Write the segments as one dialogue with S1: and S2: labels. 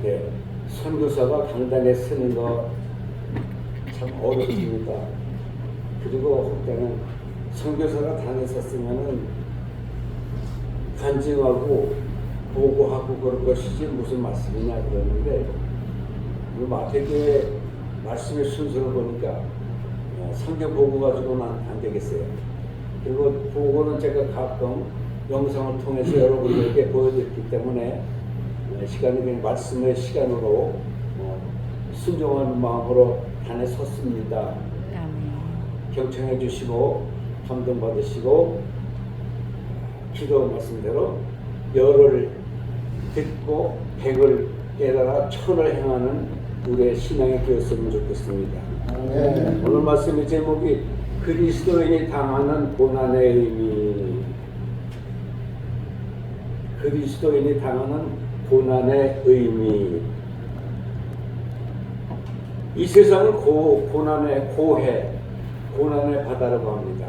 S1: 네, 선교사가 강단에 서는 거 참 어렵습니다. 그리고 그때는 선교사가 단에 섰으면은 간증하고 보고하고 그런 것이지 무슨 말씀이냐 그러는데, 이 마태교회 말씀의 순서를 보니까 성경 보고 가지고는 안 되겠어요. 그리고 보고는 제가 가끔 영상을 통해서 여러분들에게 보여드렸기 때문에 시간이 그냥 말씀의 시간으로 순종하는 마음으로 단에 섰습니다. 경청해 주시고 감동 받으시고 기도 말씀대로 열을 듣고 백을 깨달아 천을 행하는 우리의 신앙이 되었으면 좋겠습니다. 오늘 말씀의 제목이 그리스도인이 당하는 고난의 의미. 그리스도인이 당하는 고난의 의미. 이 세상은 고난의 고해, 고난의 바다라고 합니다.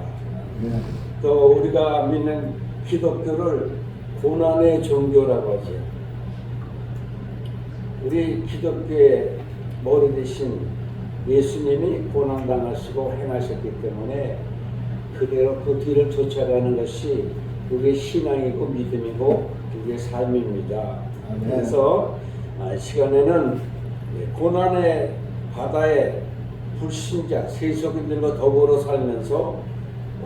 S1: 또 우리가 믿는 기독교를 고난의 종교라고 하죠. 우리 기독교의 머리 대신 예수님이 고난당하시고 행하셨기 때문에 그대로 그 뒤를 쫓아가는 것이 우리의 신앙이고 믿음이고 우리의 삶입니다. 그래서 시간에는 고난의 바다에 불신자, 세속인들과 더불어 살면서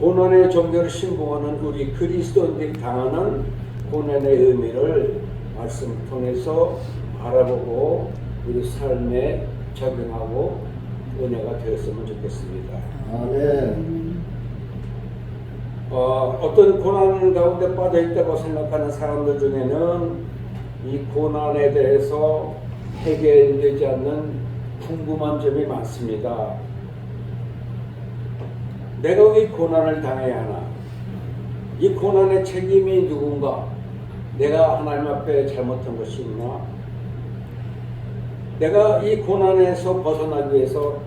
S1: 고난의 종교를 신봉하는 우리 그리스도인들이 당하는 고난의 의미를 말씀을 통해서 알아보고 우리 삶에 적용하고 은혜가 되었으면 좋겠습니다. 어떤 고난 가운데 빠져 있다고 생각하는 사람들 중에는 이 고난에 대해서 해결되지 않는 궁금한 점이 많습니다. 내가 왜 고난을 당해야 하나? 이 고난의 책임이 누군가? 내가 하나님 앞에 잘못한 것이 있나? 내가 이 고난에서 벗어나기 위해서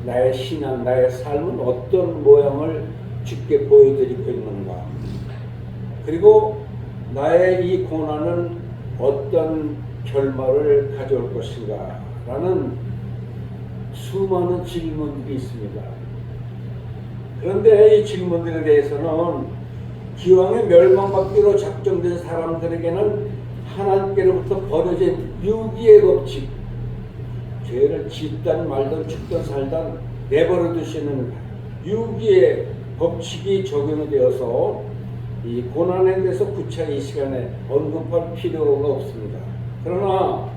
S1: 나의 신앙, 나의 삶은 어떤 모양을 주께 보여드리고 있는가? 그리고 나의 이 고난은 어떤 결말을 가져올 것인가? 라는 수많은 질문들이 있습니다. 그런데 이 질문들에 대해서는 기왕에 멸망받기로 작정된 사람들에게는 하나님께로부터 버려진 유기의 법칙, 죄를 짓든 말든 죽든 살든 내버려 두시는 유기의 법칙이 적용이 되어서 이 고난에 대해서 구체적인 이 시간에 언급할 필요가 없습니다. 그러나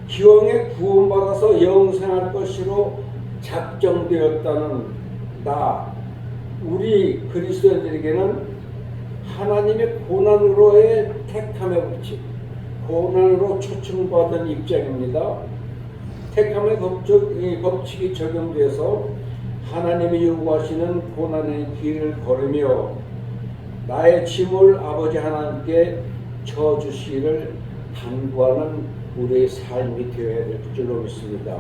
S1: 기왕에 구원받아서 영생할 것으로 작정되었다는 우리 그리스도인들에게는 하나님의 고난으로의 택함의 법칙, 고난으로 초청받은 입장입니다. 택함의 법칙이 적용돼서 하나님이 요구하시는 고난의 길을 걸으며 나의 짐을 아버지 하나님께 져주시기를 간구하는 우리의 삶이 되어야 될 줄로 믿습니다.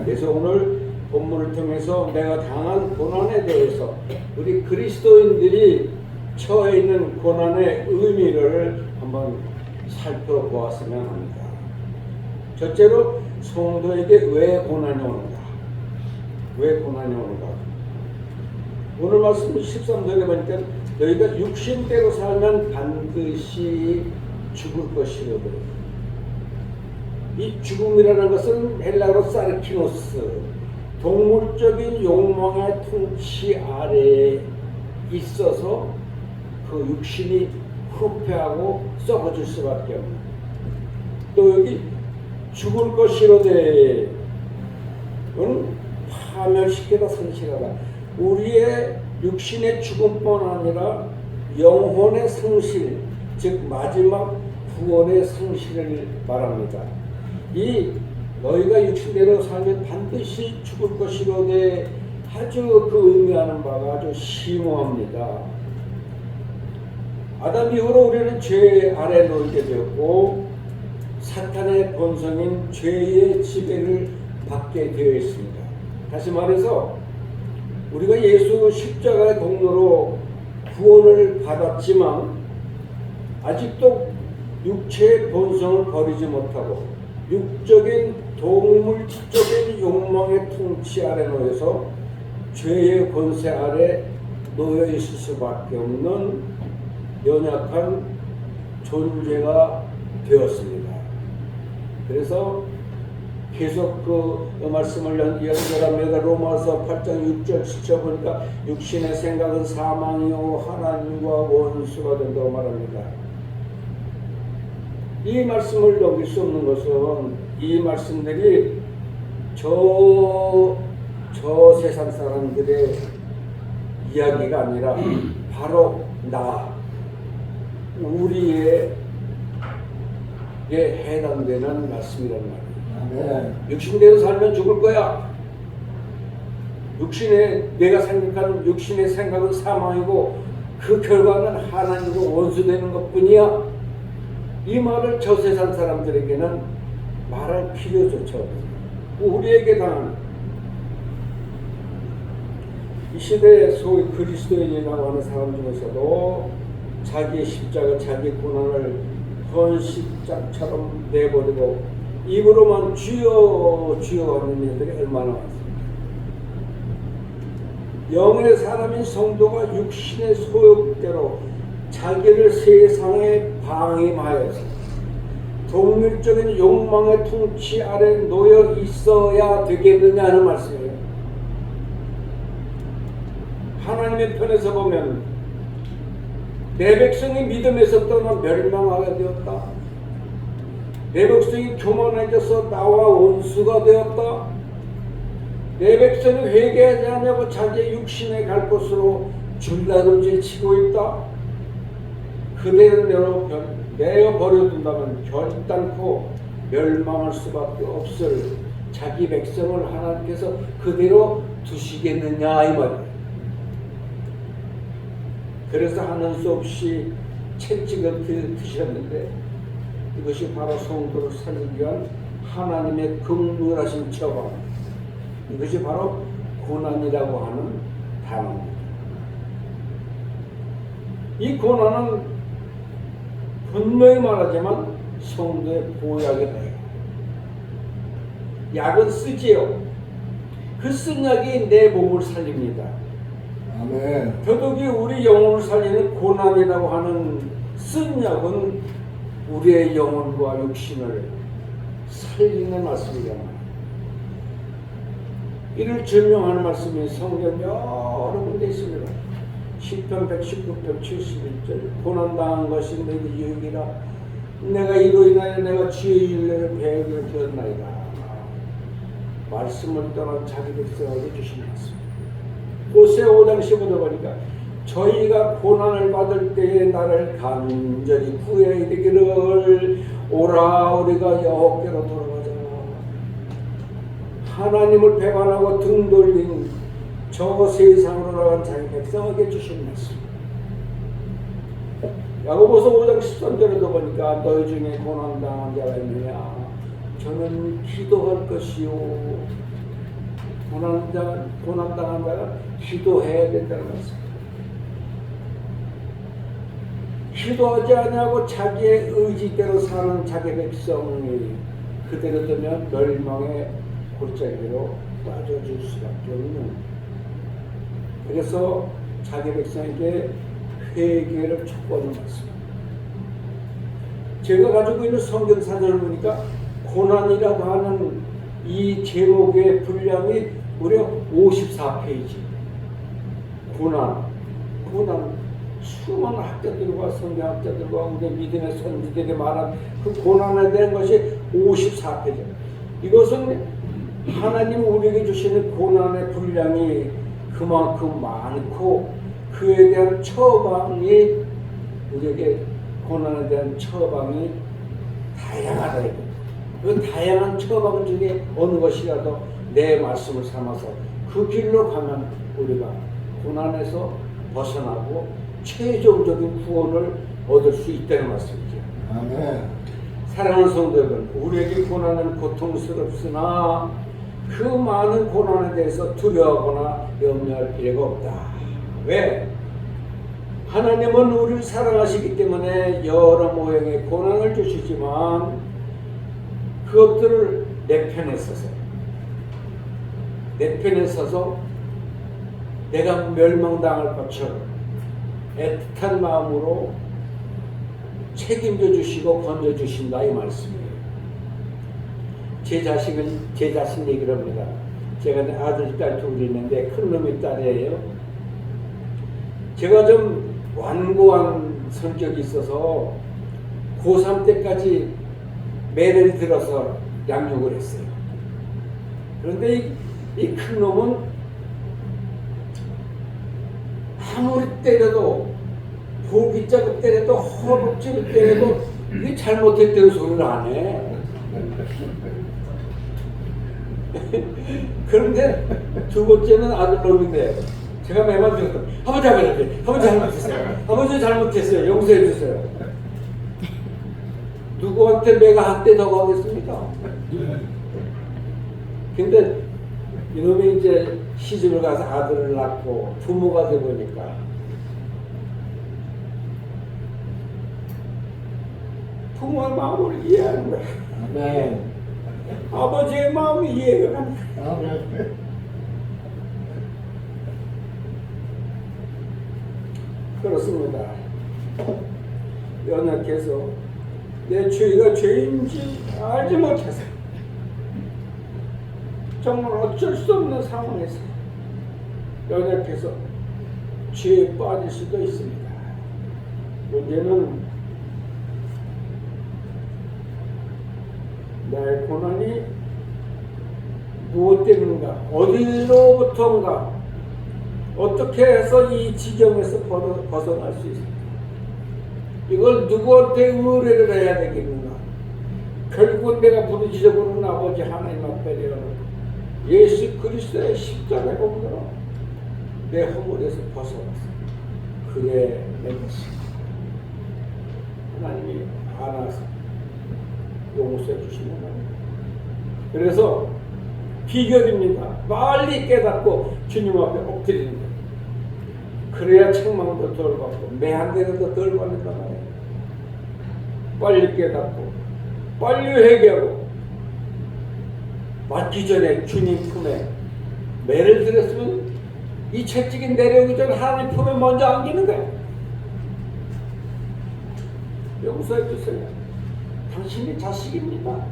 S1: 그래서 오늘 본문을 통해서 내가 당한 고난에 대해서 우리 그리스도인들이 처해 있는 고난의 의미를 한번 살펴보았으면 합니다. 첫째로 성도에게 왜 고난이 오는가? 왜 고난이 오는가? 오늘 말씀 13절에 보니까 너희가 육신대로 살면 반드시 죽을 것이로되, 이 죽음이라는 것은 헬라어로 사르키노스, 동물적인 욕망의 통치 아래에 있어서 그 육신이 후패하고 썩어질 수밖에 없는. 또 여기 죽을 것이로되 은 파멸시키다 성실하다. 우리의 육신의 죽음뿐 아니라 영혼의 성실, 즉 마지막 구원의 성실을 말합니다. 이 너희가 육신대로 살면 반드시 죽을 것이로되 아주 그 의미하는 바가 아주 심오합니다. 아담 이후로 우리는 죄 아래 놓이게 되었고 사탄의 본성인 죄의 지배를 받게 되어 있습니다. 다시 말해서 우리가 예수 십자가의 공로로 구원을 받았지만 아직도 육체의 본성을 버리지 못하고 육적인 동물적인 욕망의 통치 아래 놓여서 죄의 권세 아래 놓여 있을 수밖에 없는 연약한 존재가 되었습니다. 그래서 계속 그 말씀을 연결합니다. 로마서 8장 6절 7절 보니까 육신의 생각은 사망이요 하나님과 원수가 된다고 말합니다. 이 말씀을 넘길 수 없는 것은 이 말씀들이 저 세상 사람들의 이야기가 아니라 바로 우리에게 해당되는 말씀이란 말이에요. 육신대로 살면 죽을 거야. 내가 생각하는 육신의 생각은 사망이고 그 결과는 하나님과 원수되는 것뿐이야. 이 말을 저 세상 사람들에게는 말할 필요조차 없어요. 우리에게 당한 이 시대에 소위 그리스도인이라고 하는 사람 중에서도 자기의 십자가, 자기 고난을 헌십장처럼 내버리고 입으로만 주여 주여 하는 이들이 얼마나 많습니까? 영의 사람인 성도가 육신의 소욕대로 자기를 세상에 방임하여서 동물적인 욕망의 통치 아래 놓여 있어야 되겠느냐 하는 말씀이에요. 하나님의 편에서 보면 내 백성이 믿음에서 떠나 멸망하게 되었다. 내 백성이 교만해져서 나와 원수가 되었다. 내 백성이 회개하지 않냐고 자기의 육신에 갈 곳으로 줄다름질 치고 있다. 그대로 내어버려둔다면 결단코 멸망할 수밖에 없을 자기 백성을 하나님께서 그대로 두시겠느냐 이 말이에요. 그래서 하는 수 없이 채찍을 드셨는데 이것이 바로 성도를 살리기 위한 하나님의 긍휼하신 처방, 이것이 바로 고난이라고 하는 단어입니다. 이 고난은 분명히 말하지만 성도의 보약이 돼요. 약은 쓰지요. 그 쓴 약이 내 몸을 살립니다.
S2: 아멘.
S1: 더더욱이 우리 영혼을 살리는 고난이라고 하는 쓴 약은 우리의 영혼과 육신을 살리는 말씀이잖아요. 이를 증명하는 말씀이 성경 여러 군데 있습니다. 시편 119편 71절 고난당한 것이 내게 유익이라 내가 이로 인하여 내가 주의 윤례를 배우게 되었나이다. 말씀을 떠난 자기 백성에게 주신 말씀. 호세 5장 15절 보니까 저희가 고난을 받을 때에 나를 간절히 구해야 되기를 오라 우리가 여호와께로 돌아가자. 하나님을 배반하고 등 돌린 저 세상으로 나간 자기 백성에게 주신 말씀. 야고보서 5장 13절에도 보니까 너희 중에 고난당한 자가 있느냐 저는 기도할 것이요. 고난당한 자가 기도해야 된다는 말씀. 기도하지 않냐고 자기의 의지대로 사는 자기 백성이 그대로 되면 멸망의 골짜기로 빠져줄 수밖에 없는. 그래서 자기 백성에게 회개를 촉구하는 말씀. 제가 가지고 있는 성경 사전을 보니까 고난이라고 하는 이 제목의 분량이 무려 54페이지. 고난. 수많은 학자들과 성경학자들과 우리 믿음의 선지들이 말한 그 고난에 대한 것이 54페이지. 이것은 하나님 우리에게 주시는 고난의 분량이 그만큼 많고 그에 대한 처방이 우리에게 고난에 대한 처방이 다양하다. 그 다양한 처방 중에 어느 것이라도 내 말씀을 삼아서 그 길로 가면 우리가 고난에서 벗어나고 최종적인 구원을 얻을 수 있다는 말씀이죠.
S2: 아멘.
S1: 사랑하는 성도 여러분, 우리에게 고난은 고통스럽으나 그 많은 고난에 대해서 두려워하거나 염려할 필요가 없다. 왜? 하나님은 우리를 사랑하시기 때문에 여러 모양의 고난을 주시지만 그것들을 내 편에 서서 내가 멸망당할 것처럼 애틋한 마음으로 책임져 주시고 건져 주신다 이 말씀이에요. 제 자신 얘기를 합니다. 제가 아들, 딸 둘이 있는데 큰 놈이 딸이에요. 제가 좀 완고한 성격이 있어서 고3 때까지 매를 들어서 양육을 했어요. 그런데 이 큰 놈은 아무리 때려도 보기자국 때려도 허벅지를 때려도 이게 잘못했다는 소리를 안 해. 그런데 두 번째는 아들놈인데 제가 매만 들었다. 아버지 잘못했어요. 용서해 주세요. 누구한테 내가 한 대 더 가겠습니까? 근데 이놈이 이제 시집을 가서 아들을 낳고 부모가 돼 보니까 부모의 마음을 이해하는 거야.
S2: 아멘.
S1: 아버지의 마음이 이해가 가는 거야.
S2: 아멘.
S1: 그렇습니다. 연약해서 내 죄가 죄인지 알지 못해서 정말 어쩔 수 없는 상황에서 연약해서 죄에 빠질 수도 있습니다. 문제는 나의 고난이 무엇 때문인가, 어디로부터인가, 어떻게 해서 이 지경에서 벗어날 수 있을까? 이걸 누구한테 의뢰를 해야 되겠는가? 결국은 내가 부르짖어보는 아버지 하나님 앞에 예수 그리스도의 십자가의 공로로 내 허물에서 벗어났어. 그게 내 것이다. 하나님이 알아서 용서해 주시는 거예요. 그래서 비결입니다. 빨리 깨닫고 주님 앞에 엎드리는 거예요. 그래야 책망도 덜 받고 매 한 대라도 덜 받는다 말이에요. 빨리 깨닫고 빨리 회개하고 맞기 전에 주님 품에 매를 들었으면 이 채찍이 내려오기 전에 하나님 품에 먼저 안기는 거예요. 용서해 주세요. 당신이 자식입니다.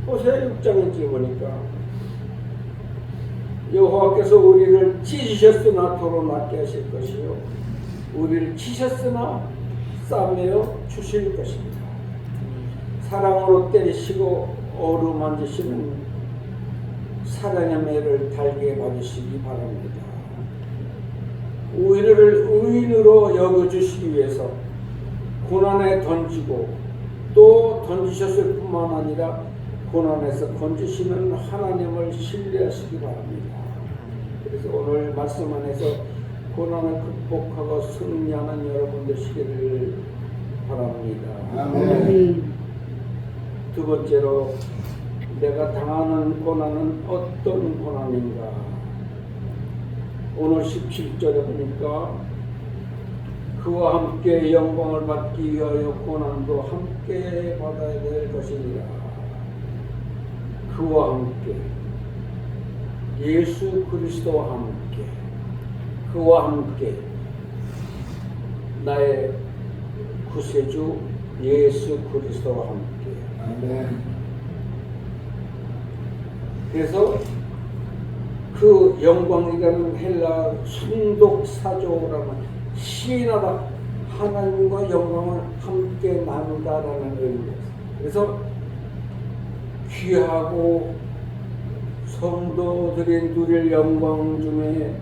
S1: 호세아 6장을 찍어보니까 여호와께서 우리를 찢으셨으나 도로 낫게 하실 것이요 우리를 치셨으나 싸매어 주실 것입니다. 사랑으로 때리시고 어루만지시는 사랑의 매를 달게 받으시기 바랍니다. 우리를 의인으로 여겨주시기 위해서 고난에 던지고 또 던지셨을 뿐만 아니라 고난에서 건지시는 하나님을 신뢰하시기 바랍니다. 그래서 오늘 말씀 안에서 고난을 극복하고 승리하는 여러분 되시기를 바랍니다.
S2: 아멘.
S1: 두 번째로 내가 당하는 고난은 어떤 고난인가? 오늘 17절에 보니까 그와 함께 영광을 받기 위하여 고난도 함께 받아야 될 것이니라. 그와 함께 예수 그리스도와 함께 그와 함께 나의 구세주 예수 그리스도와 함께.
S2: 아멘.
S1: 그래서 그 영광이라는 헬라 순독사조라는 시인하다 하나님과 영광을 함께 나눈다라는 의미입니다. 그래서 귀하고 성도들이 누릴 영광 중에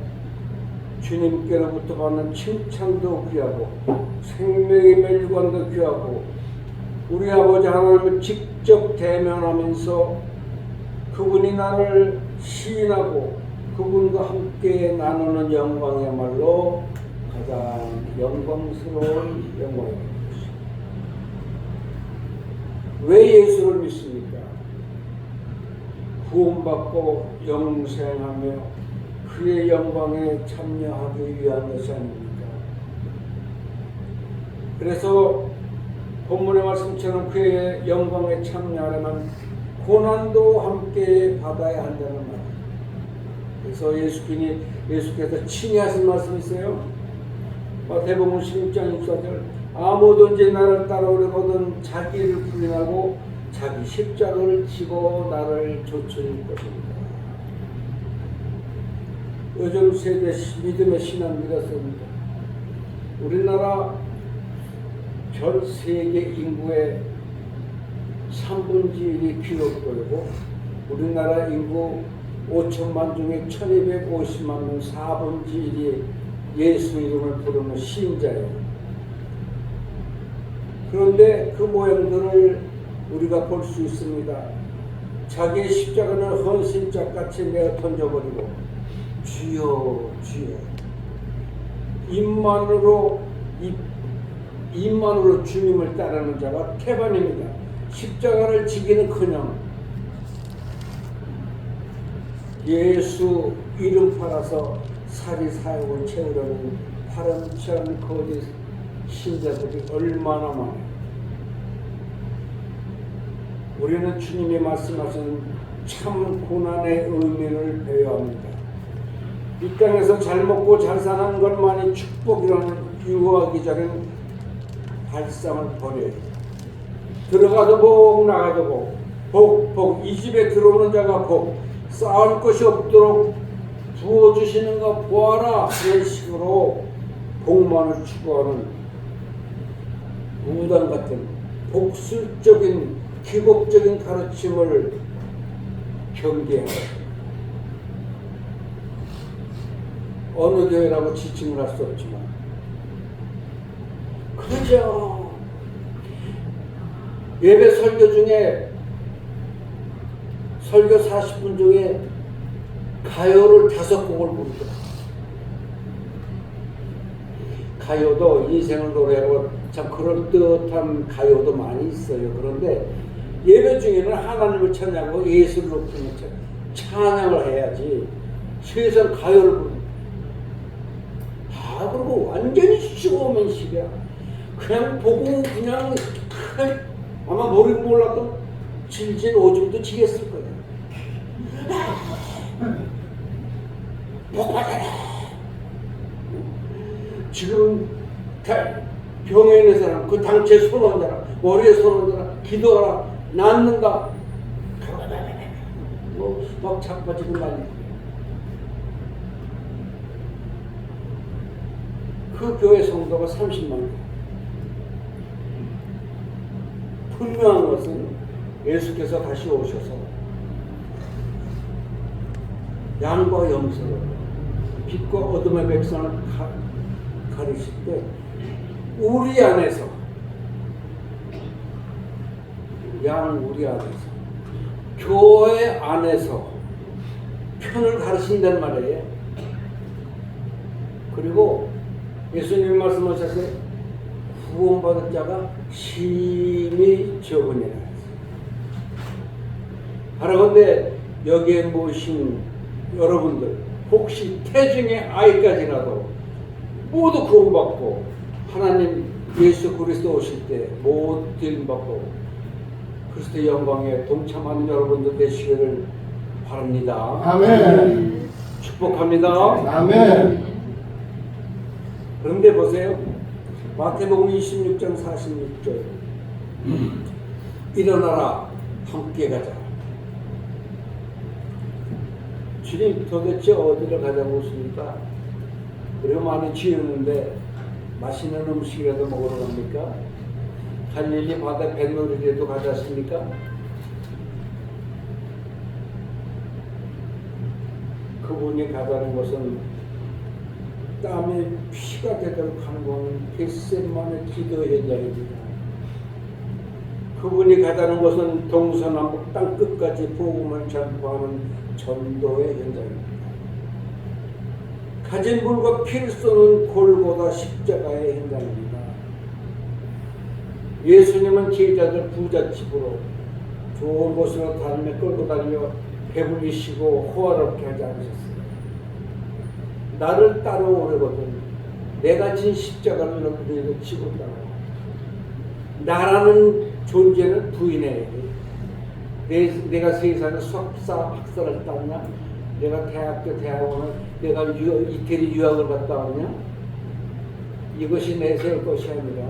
S1: 주님께로부터 받는 칭찬도 귀하고 생명의 멸관도 귀하고 우리 아버지 하나님을 직접 대면하면서 그분이 나를 시인하고 그분과 함께 나누는 영광이야말로 가장 영광스러운 영광입니다. 왜 예수를 믿습니까? 구원받고 영생하며 그의 영광에 참여하기 위한 것이 아닙니까? 그래서 본문의 말씀처럼 그의 영광에 참여하려면 고난도 함께 받아야 한다는 말. 그래서 예수께서 친히 하신 말씀이 있어요. 마태복음 16장 64절 아무든지 나를 따라오려거든 자기를 부인하고 자기 십자가를 지고 나를 좇을 것입니다. 요즘 세대 믿음의 신앙이라서입니다. 우리나라 전 세계 인구의 3분의 1이 기독교이고 우리나라 인구 5천만 중에 1250만 명 4분의 1이 예수 이름을 부르는 신자예요. 그런데 그 모양들을 우리가 볼 수 있습니다. 자기의 십자가는 헌신짝같이 내가 던져버리고 주여 주여 입만으로 주님을 따르는 자가 태반입니다. 십자가를 지기는커녕 예수 이름 팔아서 사리 사욕을 채우려는 파렴치한 거짓 신자들이 얼마나 많아요. 우리는 주님이 말씀하신 참 고난의 의미를 배워야 합니다. 이 땅에서 잘 먹고 잘 사는 것만이 축복이라는 유혹하기 전에 발상을 버려야 해요. 들어가도 복 나가도 복 이 집에 들어오는 자가 복 쌓을 것이 없도록 부어주시는 거 보아라 그런 식으로 복만을 추구하는 무당 같은 복술적인 기복적인 가르침을 경계해야 어느 교회라고 지칭을 할 수 없지만 그죠. 예배 설교 중에 설교 40분 중에 가요를 5곡을 부르더라. 가요도 인생을 노래하고 참 그럴듯한 가요도 많이 있어요. 그런데 예배 중에는 하나님을 찬양하고 예수를 높이는 찬양을 해야지 세상 가요를 부르는 그리고 완전히 쇼맨식이야. 그냥 보고 그냥 아마 모르고 몰랐던 질질 오줌도 지겠을 거야. 복 받아라. 지금 병에 있는 사람 그 당체에 손 얹어라. 머리에 손 얹어라. 기도하라. 낫는다. 막 자빠지고 난리. 그 교회 성도가 30만 명. 분명한 것은 예수께서 다시 오셔서 양과 염소로 빛과 어둠의 백성을 가르칠 때 우리 안에서 우리 안에서 교회 안에서 편을 가르친단 말이에요. 그리고 예수님이 말씀하셨어요. 구원받은 자가 심히 적으니라. 바라건대 여기에 모신 여러분들 혹시 태중의 아이까지라도 모두 구원받고 하나님 예수 그리스도 오실 때 모든 받고 그리스도의 영광에 동참하는 여러분들 되시기를 바랍니다.
S2: 아멘.
S1: 축복합니다.
S2: 아멘.
S1: 그런데 보세요. 마태복음 26장 46절 일어나라 함께 가자. 주님 도대체 어디로 가자고 하십니까? 우리가 많이 지었는데 맛있는 음식이라도 먹으러 갑니까? 갈릴리 바다 뱃놀이라도 가자 하십니까? 그분이 가자는 것은 땀에 피가 되도록 하는 것은 겟세마네 기도 현장입니다. 그분이 가자는 것은 동서남북 땅끝까지 복음을 전파하는 전도의 현장입니다. 가진 불과 피를 쏘는 골고다 십자가의 현장입니다. 예수님은 제자들 부잣집으로 좋은 곳으로 다니며 끌고 다니며 배불리시고 호화롭게 하지 않으셨어요. 나를 따라오려거든 내가 진 십자가를 너희도 지고 따라와. 나라는 존재는 부인해야 돼. 내가 세상에 석사, 박사를 땄냐? 내가 대학원을 내가 이태리 유학을 갔다 왔냐? 이것이 내세울 것이 아니라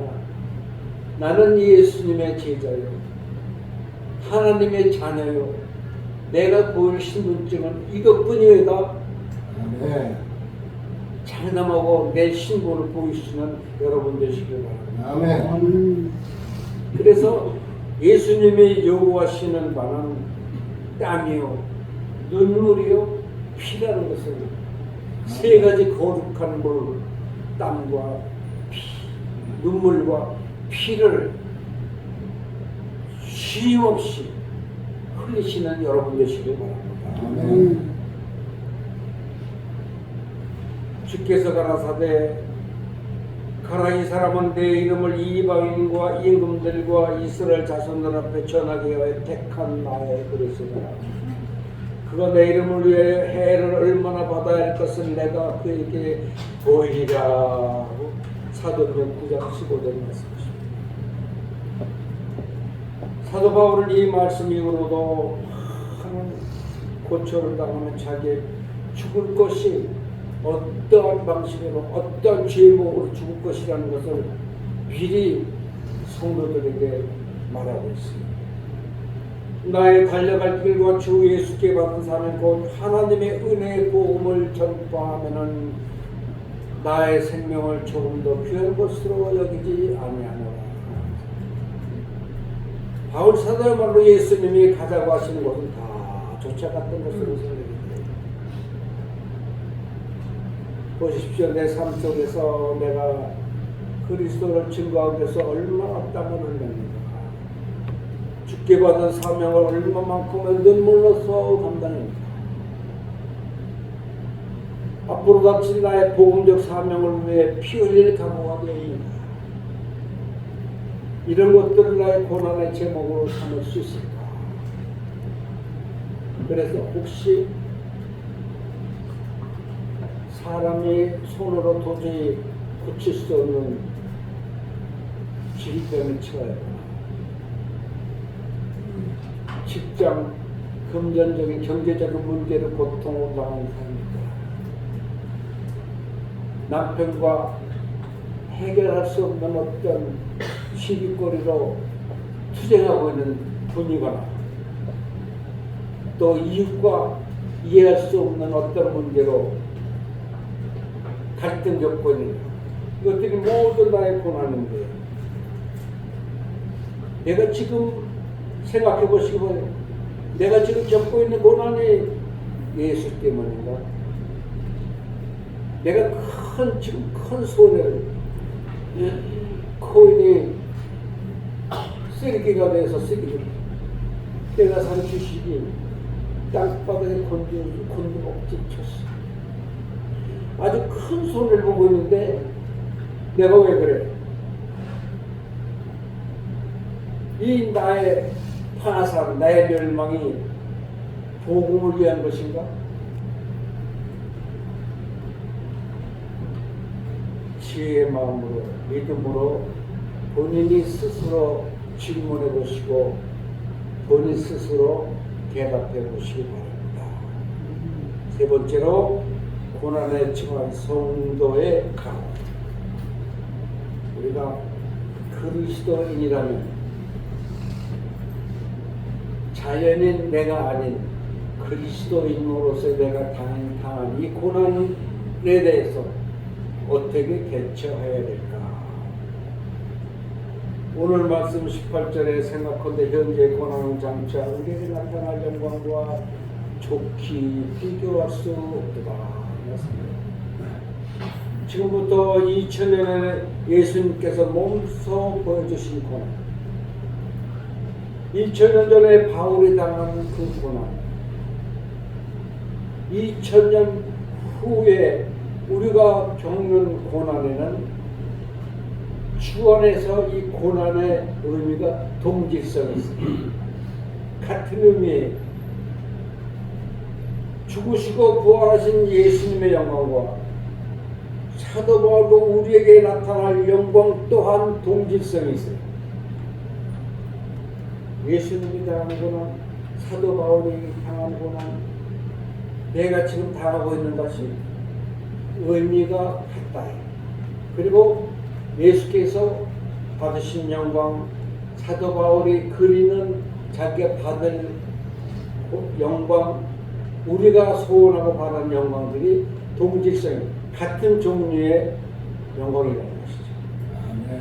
S1: 나는 예수님의 제자요. 하나님의 자녀요. 내가 보일 신분증은 이것뿐이다.
S2: 아멘.
S1: 장담하고 내 신분을 보이시는 여러분 되시길 바랍니다.
S2: 아멘.
S1: 그래서 예수님이 요구하시는 바는 땀이요, 눈물이요, 피라는 것을 세 가지 거룩한 물, 땀과 피, 눈물과 피를 쉼없이 흘리시는 여러분 되시길 바랍니다.
S2: 아멘.
S1: 주께서 가라사대 가라 이 사람은 내 이름을 이방인과 임금들과 이스라엘 자손들 앞에 전하게 하여 택한 나의 그릇이라. 그가 내 이름을 위해 해를 얼마나 받아야 할 것을 내가 그에게 보이리라. 사도행전 9장 15절 말씀이십니다. 사도 바울은 이 말씀 이후로도 많은 고초를 당하는 자기의 죽을 것이 어떠한 방식으로 어떠한 죄목으로 죽을 것이라는 것을 미리 성도들에게 말하고 있습니다. 나의 달려갈 길과 주 예수께 받은 사명 곧 하나님의 은혜의 복음을 전파하면은 나의 생명을 조금 더 귀한 것으로 여기지 아니하노라. 바울 사도야말로 예수님이 가자고 하시는 것은 다 쫓아갔던 것으로 생각합니다. 보십시오. 내 삶 속에서 내가 그리스도를 증거하기 위해서 얼마나 땀을 흘렸는가. 죽게 받은 사명을 얼마만큼의 눈물로써 감당했는가. 앞으로 닥칠 나의 복음적 사명을 위해 피 흘릴 각오가 되어 있는가. 이런 것들을 나의 고난의 제목으로 삼을 수 있을까. 그래서 혹시 사람이 손으로 도저히 고칠 수 없는 질병에 처해거나 직장, 금전적인 경제적인 문제로 고통을 당하는 사람이다. 남편과 해결할 수 없는 어떤 시비거리로 투쟁하고 있는 분이거나 또 이웃과 이해할 수 없는 어떤 문제로 갈등 겪고 있는 이것들이 모두 나의 고난인데 내가 지금 생각해 보시기 바랍니다. 내가 지금 겪고 있는 고난이 예수 때문인가? 내가 지금 큰 손해를 코인이 쓰레기가 돼서 쓰기를 내가 산 주식이 땅바닥에 곤두박질 쳤어. 아주 큰 손해를 보고 있는데 내가 왜 그래? 이 나의 파산, 나의 멸망이 복음을 위한 것인가? 지혜의 마음으로 믿음으로 본인이 스스로 질문해 보시고 본인 스스로 대답해 보시기 바랍니다. 세 번째로 고난에 처한 성도의 각오. 우리가 그리스도인이라면 자연인 내가 아닌 그리스도인으로서 내가 당한 이 고난에 대해서 어떻게 대처해야 될까? 오늘 말씀 18절에 생각한데 현재 고난은 장차 우리에게 나타날 영광과 좋게 비교할 수 없다. 지금부터 2000년에 예수님께서 몸소 보여주신 고난, 2000년 전에 바울이 당한 그 고난, 2000년 후에 우리가 겪는 고난에는 주 안에서 이 고난의 의미가 동질성이 있습니다. 같은 의미예요. 죽으시고 부활하신 예수님의 영광과 사도 바울도 우리에게 나타날 영광 또한 동질성이 있어요. 예수님이 당한 고난, 사도 바울이 당한 고난, 내가 지금 당하고 있는 것이 의미가 같다. 그리고 예수께서 받으신 영광, 사도 바울이 그리는 자기가 받을 영광, 우리가 소원하고 받은 영광들이 동질성, 같은 종류의 영광이라는 것이죠.
S2: 아멘.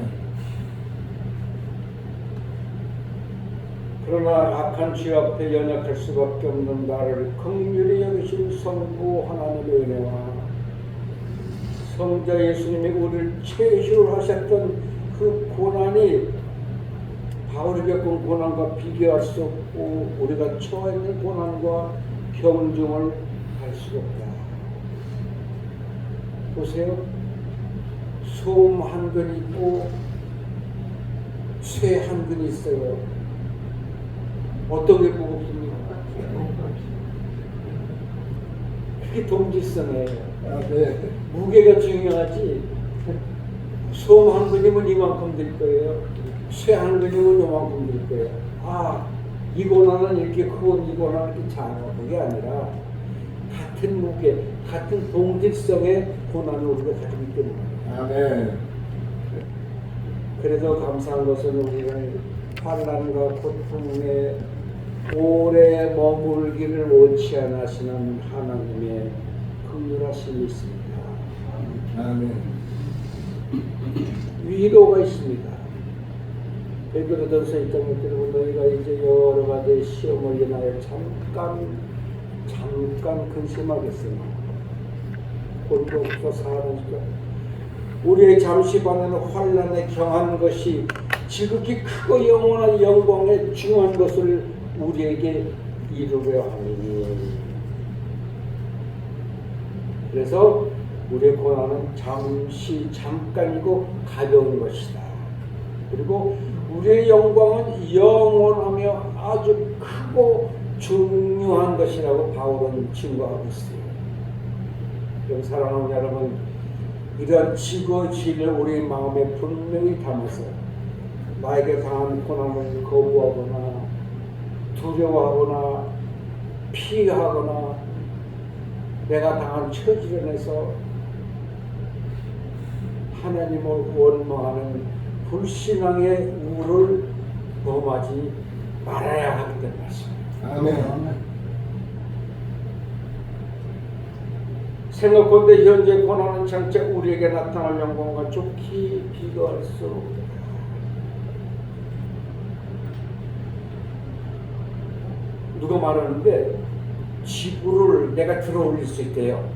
S1: 그러나 악한 죄 앞에 연약할 수밖에 없는 나를 긍휼히 여기신 성부 하나님의 은혜와 성자 예수님이 우리를 최후하셨던 그 고난이 바울이 겪은 고난과 비교할 수 없고 우리가 처해있는 고난과 경중을 할 수가 없다. 보세요. 소음 한 근 있고 쇠 한 근이 있어요. 어떤 게 무겁습니까? 그게 동질성이에요.
S2: 네.
S1: 무게가 중요하지. 소음 한 근이면 이만큼 될 거예요. 쇠 한 근이면 이만큼 될 거예요. 아, 이 고난은 이렇게 크고 이 고난은 이렇게 작아. 그게 아니라 같은 무게, 같은 동질성의 고난을 우리가 가지기 때문에.
S2: 아멘.
S1: 그래도 감사한 것은 우리가 환난과 고통에 오래 머물기를 원치 않으시는 하나님의 긍휼하심이 있습니다.
S2: 아멘.
S1: 위로가 있습니다. 베드로전서 1장 6절에 너희가 이제 여러 가지 시험을 인하여 잠깐 근심하겠으나 본도 없어 사하는지라. 우리의 잠시 받는 환난에 경한 것이 지극히 크고 영원한 영광에 중요한 것을 우리에게 이루려 하니. 그래서 우리의 고난은 잠깐이고 가벼운 것이다. 그리고 우리의 영광은 영원하며 아주 크고 중요한 것이라고 바울은 증거하고 있어요. 그럼 사랑하는 여러분, 이런 지고 진리를 우리 마음에 분명히 담아서 나에게 당한 고난을 거부하거나 두려워하거나 피하거나 내가 당한 처지론에서 하나님을 원망하는 불신앙의 우를 범하지 말아야 하겠다는 말씀입니다.
S2: 아멘.
S1: 생각건대 현재 고난은 장차 우리에게 나타날 영광과 좋게 비교할 수 없다. 누가 말하는데 지구를 내가 들어올릴 수 있대요.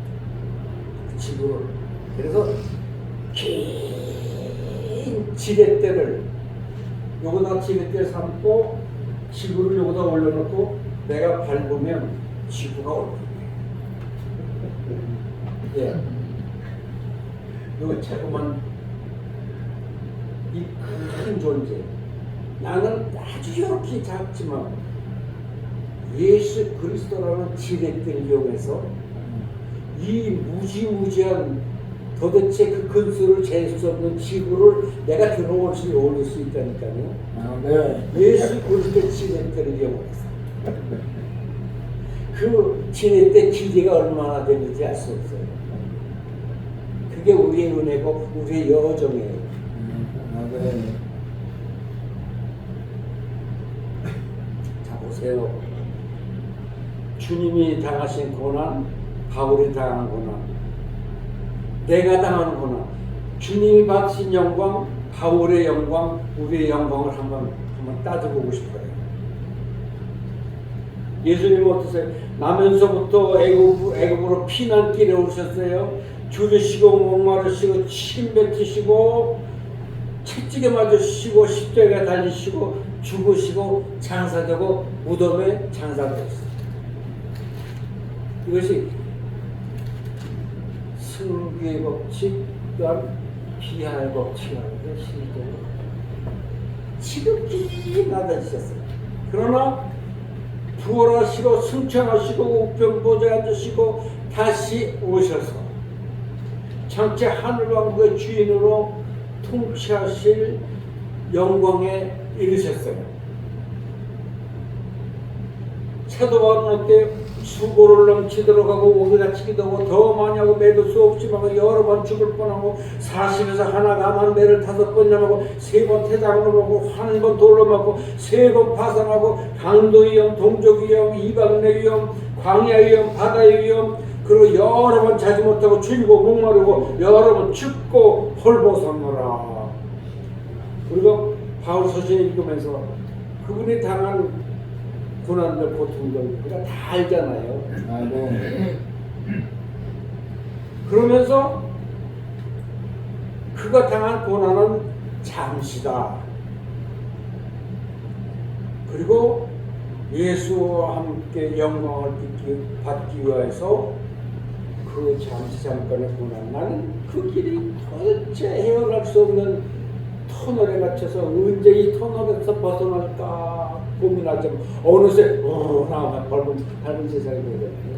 S1: 지구를. 그래서 긴 지렛대를 요거다 지렛대 삼고 지구를 요거다 올려놓고 내가 밟으면 지구가 올 거예요. 예. 요거 자꾸만 이 큰 존재. 나는 아주 이렇게 작지만 예수 그리스도라는 지렛대를 이용해서 이 무지무지한 도대체 그 근수를 잴 수 없는 지구를 내가 들어올 수 올릴 수 있다니까요.
S2: 네.
S1: 예수 그리스도 지렛대를 이용해서 그 지렛대 길이가 얼마나 되는지 알 수 없어요. 그게 우리의 은혜고 우리의 여정이에요.
S2: 네.
S1: 자 보세요. 주님이 당하신 고난, 바울이 당한 고난, 내가 당하는 고난, 주님이 받으신 영광, 바울의 영광, 우리의 영광을 한번 따져보고 싶어요. 예수님은 어떠세요? 나면서부터 애굽으로 피난길에 오셨어요. 줄이시고 목마르시고 침 뱉으시고 채찍에 맞으시고 십자가에 달리시고 죽으시고 장사되고 무덤에 장사되었어요. 이것이 승부의 법칙 또한 비하의 법칙이라는 실제로 지극히 낮아지셨어요. 그러나 부활하시고 승천하시고 우편 보좌에 앉으시고 다시 오셔서 전체 하늘왕국의 주인으로 통치하실 영광에 이르셨어요. 사도 바울은 어때? 수고를 넘치도록 하고 오기같이 기도하고 더 많이 하고 매도 수없이 하고 여러 번 죽을 뻔하고 40에서 하나 가만 매를 5번 넘하고 3번 태장으로 하고 한 번 돌로 맞고 3번 파산하고 강도 위험, 동족 위험, 이방내 위험, 광야 위험, 바다 위험, 그리고 여러 번 자지 못하고 줄이고 목마르고 여러 번 춥고 헐벗었노라. 그리고 바울 서신 읽으면서 그분이 당한 고난들, 고통들 우리가 다 알잖아요.
S2: 아멘.
S1: 그러면서 그가 당한 고난은 잠시다. 그리고 예수와 함께 영광을 받기 위해서 그 잠시 잠깐의 고난, 나는 그 길이 도대체 헤어날 수 없는 터널에 갇혀서 언제 이 터널에서 벗어날까 고민하지만 어느새 나만 밝은 세상이 되거든요.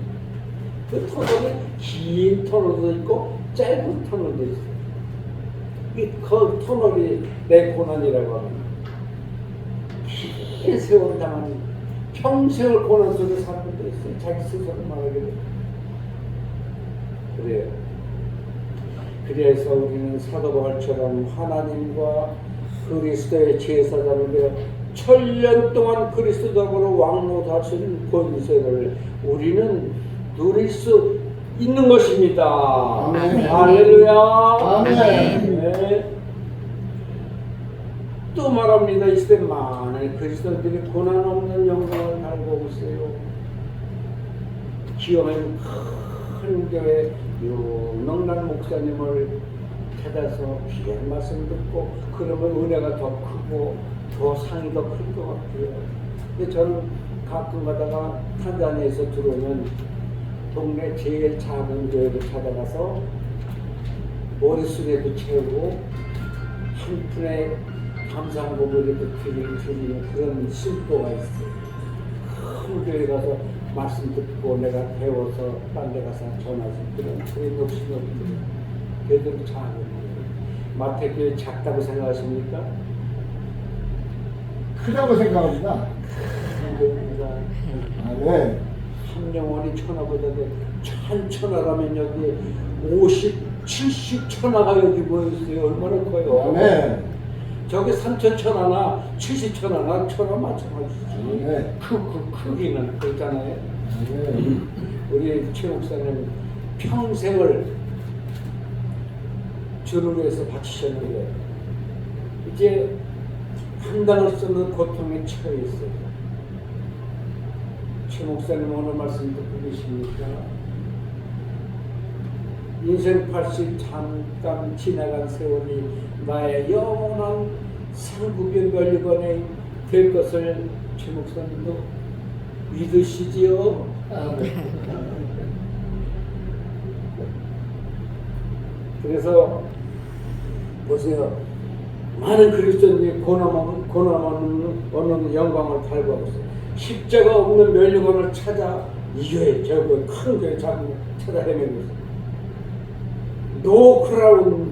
S1: 그 터널이 긴 터널도 있고 짧은 터널도 있어요. 그 터널이 내 고난이라고 하면 긴 세월 당한 평생을 고난 속에 사는 분도 있어요. 자기 스스로 말하게 돼요. 그래요. 그래서 우리는 사도 바울처럼 하나님과 그리스도의 제사장을 되어 천년 동안 그리스도로 왕노할 수 있는 권세를 우리는 누릴 수 있는 것입니다.
S2: 아멘.
S1: 할렐루야.
S2: 아멘.
S1: 네. 또 말합니다. 이 시대 많은 그리스도인들이 고난 없는 영광을 달고 있어요. 기업은 큰 교회 유명난 목사님을 찾아서 귀한 말씀 듣고 그러면 은혜가 더 크고 더 상이 더 클 것 같아요. 근데 저는 가끔 가다가 탄자니아에서 들어오면 동네 제일 작은 교회를 찾아가서 머릿속에도 채우고 한 푼의 감사한고백에도 드리는 그런 심도가 있어요. 큰 교회 가서 말씀 듣고 내가 배워서 딴 데 가서 전하지 그런 욕심이 없거든요. 걔들도 작은 거예요. 마태교회 작다고 생각하십니까?
S2: 크다고 생각합니다.
S1: 교회입니다.
S2: 아멘.
S1: 한 영혼이 천하보다도 천하라면 여기 50, 70 천하가 여기 모여있어요. 얼마나 커요.
S2: 아멘.
S1: 저기 3천 천하나 70 천하나 천하 마찬가지죠.
S2: 아멘.
S1: 그 크기는 그렇잖아요.
S2: 아멘.
S1: 우리 최 목사님 평생을 주를 위해서 바치셨는데 이제 판단할 수 없는 고통에 처해 있어요. 최 목사님 오늘 말씀 듣고 계십니까? 인생 80 잠깐 지나간 세월이 나의 영원한 상급의 멸류관에 될 것을 최 목사님도 믿으시지요? 그래서 보세요. 많은 그리스도인들이 고난하는 영광을 달고 있어요. 십자가 없는 멸류관을 찾아 이 교회, 저 교회, 큰 교회 찾아 헤매고 있어요. 노 크라운,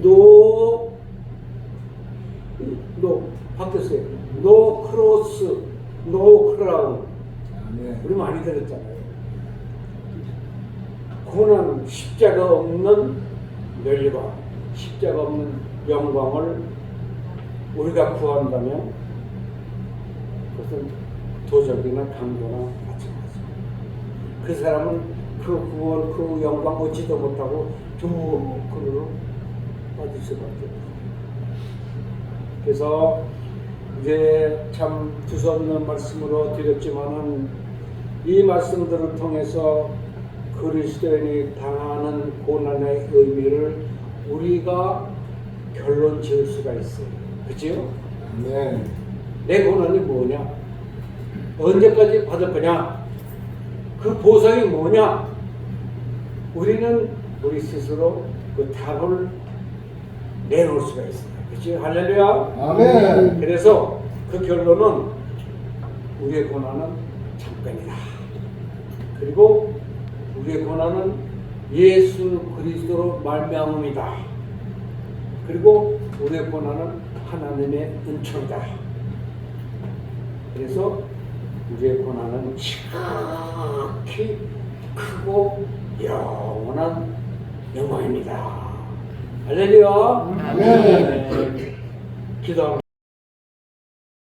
S1: 바뀌었어요. 노 크로스, 노 크라운.
S2: 아멘.
S1: 우리 많이 들었잖아요. 고난, 십자가 없는 멸류관, 십자가 없는 영광을 우리가 구한다면 그것은 도적이나 강도나 마찬가지입니다. 그 사람은 그 구원, 그 영광 얻지도 못하고 두근으로 빠질 수밖에 없어요. 그래서 이제 참 두서없는 말씀으로 드렸지만은 이 말씀들을 통해서 그리스도인이 당하는 고난의 의미를 우리가 결론 지을 수가 있어요. 그치요?
S2: 아멘.
S1: 내 고난이 뭐냐? 언제까지 받을 거냐? 그 보상이 뭐냐? 우리는 우리 스스로 그 답을 내놓을 수가 있어요. 그치? 할렐루야?
S2: 아멘.
S1: 그래서 그 결론은 우리의 고난은 잠깐이다. 그리고 우리의 고난은 예수 그리스도로 말미암음이다. 그리고 우리의 고난은 하나님의 은총이다. 그래서 우리의 고난은 지극히 크고 영원한 영광입니다. 할렐루야.
S2: 아멘.
S1: 기도합니다.